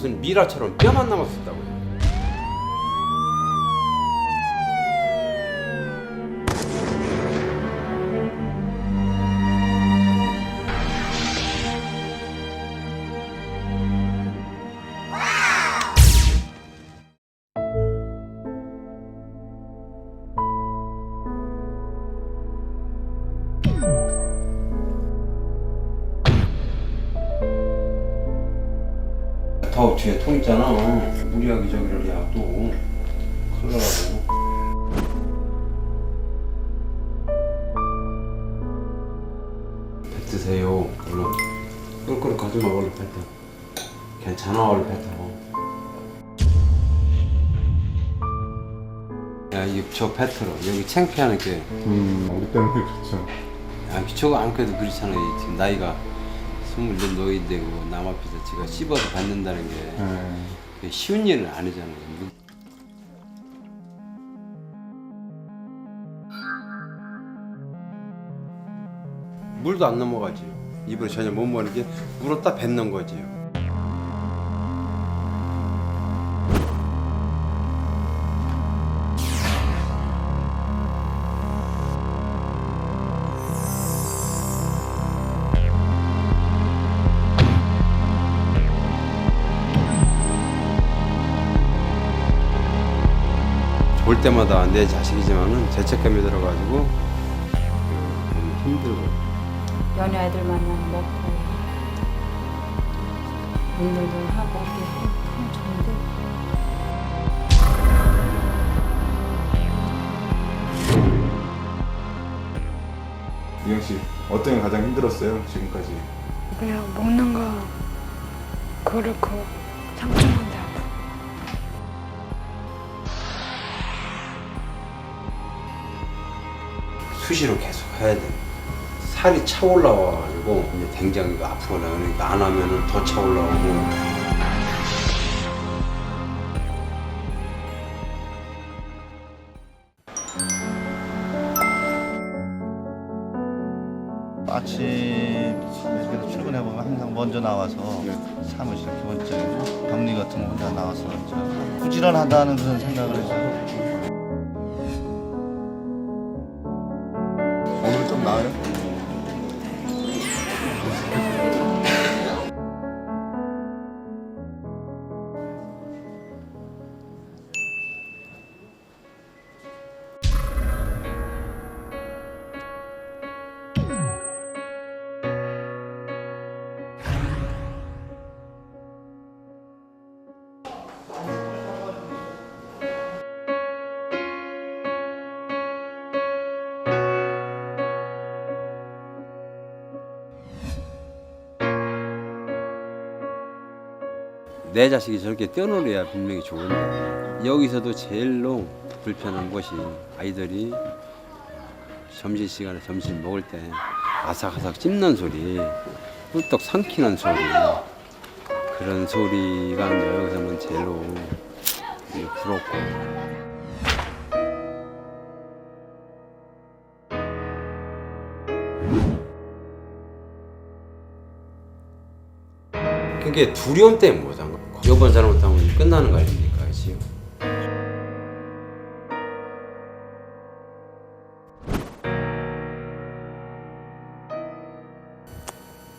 무슨 미라처럼 뼈만 남았었다고요. 더 뒤에 통 있잖아. 무리하게 저기를 야 또 큰일 나고. 뱉으세요. 얼른 꿀꿀 가지마. 얼른 뱉어. 괜찮아. 얼른 뱉어. 야 이거 저 뱉으러. 여기 창피하는 게. 우리 때는 그렇죠. 야 저거 안 그래도 그렇잖아. 지금 나이가 24 너인데 남 앞에서 지가 씹어서 받는다는 게 그게 쉬운 일은 아니잖아요. 물도 안 넘어가지요. 입으로 전혀 못 먹는 게 물었다 뱉는 거지요. 볼 때마다 내 자식이지만은 죄책감이 들어가지고 힘들고. 연애 아이들 만나면 먹고 운동도 하고 이게 참 좋은데 이영 씨, 어떤 게 가장 힘들었어요 지금까지? 그냥 먹는 거 그렇고 상처만 나고. 수시로 계속 해야 돼. 살이 차 올라와가지고 이제 댕장이가 앞으로 나가니까 안 하면은 더 차 올라오고. 아침 그래서 출근해보면 항상 먼저 나와서 사무실 기본적인 격리 같은 거 혼자 나와서 이제 부지런하다는 그런 생각을 해서 오늘 좀 나아요? 내 자식이 저렇게 뛰어놀아야 분명히 좋은데 여기서도 제일로 불편한 것이 아이들이 점심시간에 점심 먹을 때 아삭아삭 씹는 소리, 꿀떡 삼키는 소리, 그런 소리가 여기서는 제일로 부럽고. 그게 두려움 때문에 못한 거. 요번 잘못하면 끝나는 거 아닙니까, 지금?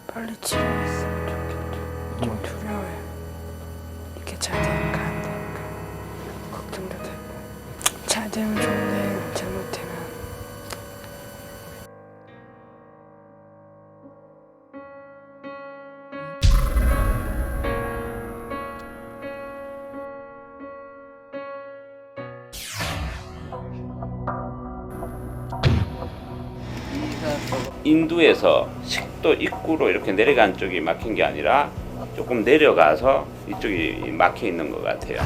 빨리 치료했으면 좋겠죠. 좀 두려워요. 이게 잘 될까 안 될까 걱정도 되고. 잘 되면 좋은데 잘못되면 인두에서 식도 입구로 이렇게 내려간 쪽이 막힌 게 아니라 조금 내려가서 이쪽이 막혀 있는 것 같아요.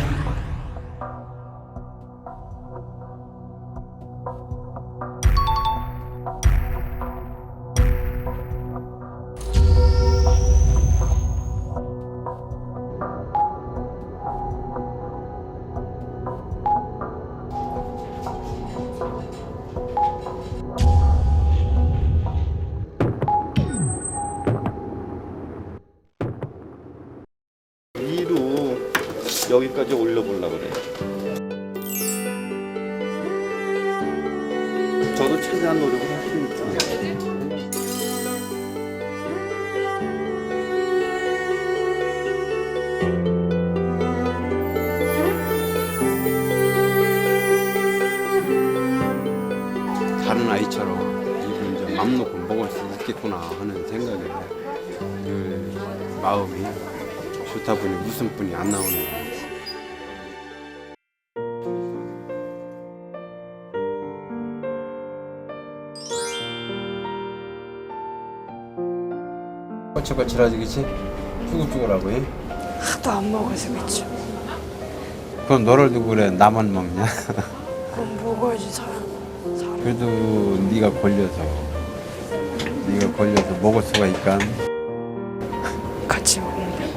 이도 여기까지 올려보려고 그래요. 저도 최대한 노력을 했으니까. 다른 아이처럼 이분 이제 맘 놓고 먹을 수 있겠구나 하는 생각에 늘 마음이 좋다 보니 웃음뿐이 안 나오는 거예요. 거칠거칠하지 그치? 쭈글쭈글하고 해? 하도 안 먹어서 그치. 그럼 너를 두고 그래 나만 먹냐? 그럼 먹어야지 사람. 그래도 네가 걸려서 먹을 수가 있까? 같이 먹으면 돼.